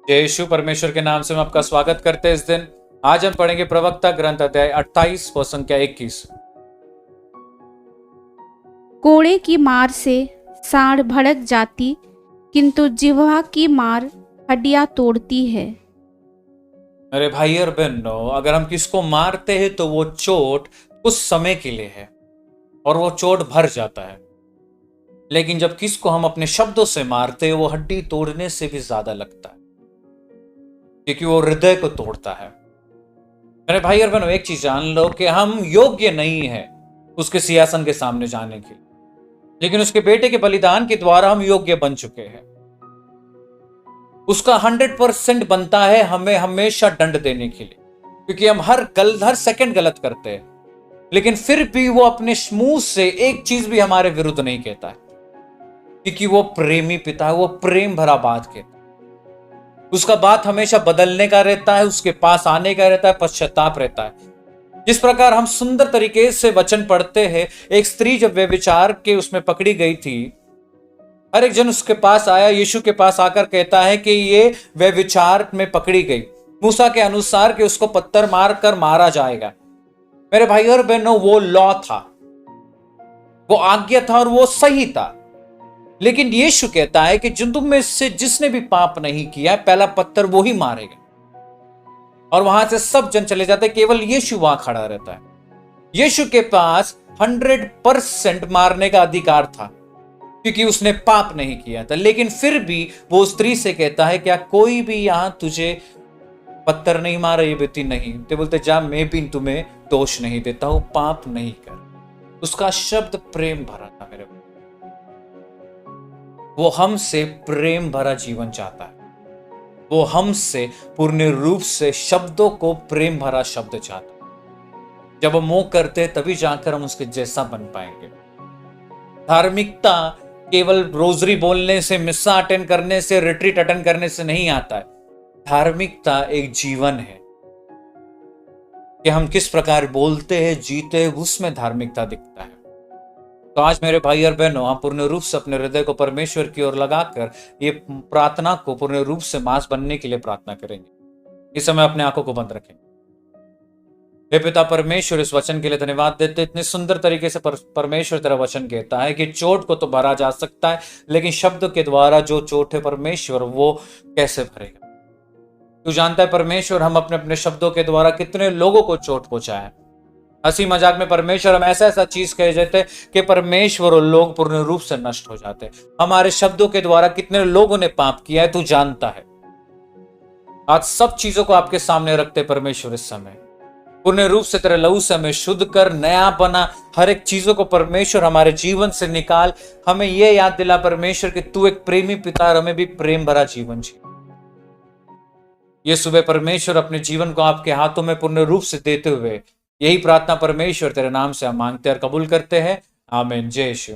जय यीशु। परमेश्वर के नाम से हम आपका स्वागत करते हैं इस दिन। आज हम पढ़ेंगे प्रवक्ता ग्रंथ अध्याय 28 व संख्या 21। कोड़े की मार से साँड़ भड़क जाती, किंतु जिह्वा की मार हड्डियां तोड़ती है। मेरे भाई और बहनों, अगर हम किसको मारते हैं तो वो चोट कुछ समय के लिए है और वो चोट भर जाता है, लेकिन जब किसको हम अपने शब्दों से मारते हैं वो हड्डी तोड़ने से भी ज्यादा लगता है, क्योंकि वो हृदय को तोड़ता है। मेरे भाई और बहनों, एक चीज जान लो कि हम योग्य नहीं है उसके सिंहासन के सामने जाने के लिए, लेकिन उसके बेटे के बलिदान के द्वारा हम योग्य बन चुके हैं। उसका 100% बनता है हमें हमेशा दंड देने के लिए, क्योंकि हम हर सेकंड गलत करते हैं, लेकिन फिर भी वो अपने मुंह से एक चीज भी हमारे विरुद्ध नहीं कहता है, क्योंकि वो प्रेमी पिता है। वो प्रेम भरा बात कहता है। उसका बात हमेशा बदलने का रहता है, उसके पास आने का रहता है, पश्चाताप रहता है। जिस प्रकार हम सुंदर तरीके से वचन पढ़ते हैं, एक स्त्री जब व्यभिचार के उसमें पकड़ी गई थी, हर एक जन उसके पास आया, यीशु के पास आकर कहता है कि ये व्यभिचार में पकड़ी गई, मूसा के अनुसार कि उसको पत्थर मार कर मारा जाएगा। मेरे भाई और बहनों, वो लॉ था, वो आज्ञा था और वो सही था। लेकिन यीशु कहता है कि जिन तुम में से जिसने भी पाप नहीं किया, पहला पत्थर वो ही मारेगा। और वहां से सब जन चले जाते, केवल यीशु वहां खड़ा रहता है। यीशु के पास 100% मारने का अधिकार था, क्योंकि उसने पाप नहीं किया था। लेकिन फिर भी वो स्त्री से कहता है, क्या कोई भी यहां तुझे पत्थर नहीं मारा? ये बेटी नहीं। तो बोलते, जा, मैं भी तुम्हें दोष नहीं देता हूं, पाप नहीं कर। उसका शब्द प्रेम भरा था। मेरे वो हमसे प्रेम भरा जीवन चाहता है। वो हमसे पूर्ण रूप से शब्दों को प्रेम भरा शब्द चाहता है। जब हम वो करते तभी जाकर हम उसके जैसा बन पाएंगे। धार्मिकता केवल रोजरी बोलने से, मिस्सा अटेंड करने से, रिट्रीट अटेंड करने से नहीं आता है। धार्मिकता एक जीवन है कि हम किस प्रकार बोलते हैं, जीते हैं, उसमें धार्मिकता दिखता है। तो आज मेरे भाई और बहनों, हम पूर्ण रूप से अपने हृदय को परमेश्वर की ओर लगाकर ये प्रार्थना को पूर्ण रूप से मांस बनने के लिए प्रार्थना करेंगे। इस समय अपने आंखों को बंद रखें। हे पिता परमेश्वर, इस वचन के लिए धन्यवाद देते। इतने सुंदर तरीके से परमेश्वर तेरा वचन कहता है कि चोट को तो भरा जा सकता है, लेकिन शब्द के द्वारा जो चोट है परमेश्वर, वो कैसे भरेगा? तू जानता है परमेश्वर, हम अपने अपने शब्दों के द्वारा कितने लोगों को चोट पहुंचाया। हंसी मजाक में परमेश्वर हम ऐसा चीज कह देते कि परमेश्वर और लोग पूर्ण रूप से नष्ट हो जाते। हमारे शब्दों के द्वारा कितने लोगों ने पाप किया है, तू जानता है। आज सब चीजों को आपके सामने रखते परमेश्वर, इस समय पूर्ण रूप से तेरे लहू से हमें शुद्ध कर, नया बना। हर एक चीजों को परमेश्वर हमारे जीवन से निकाल। हमें यह याद दिला परमेश्वर कि तू एक प्रेमी पिता और हमें भी प्रेम भरा जीवन जी। ये सुबह परमेश्वर अपने जीवन को आपके हाथों में पूर्ण रूप से देते हुए यही प्रार्थना परमेश्वर तेरे नाम से हम मांगते और कबूल करते हैं। आमीन। जय यीशु।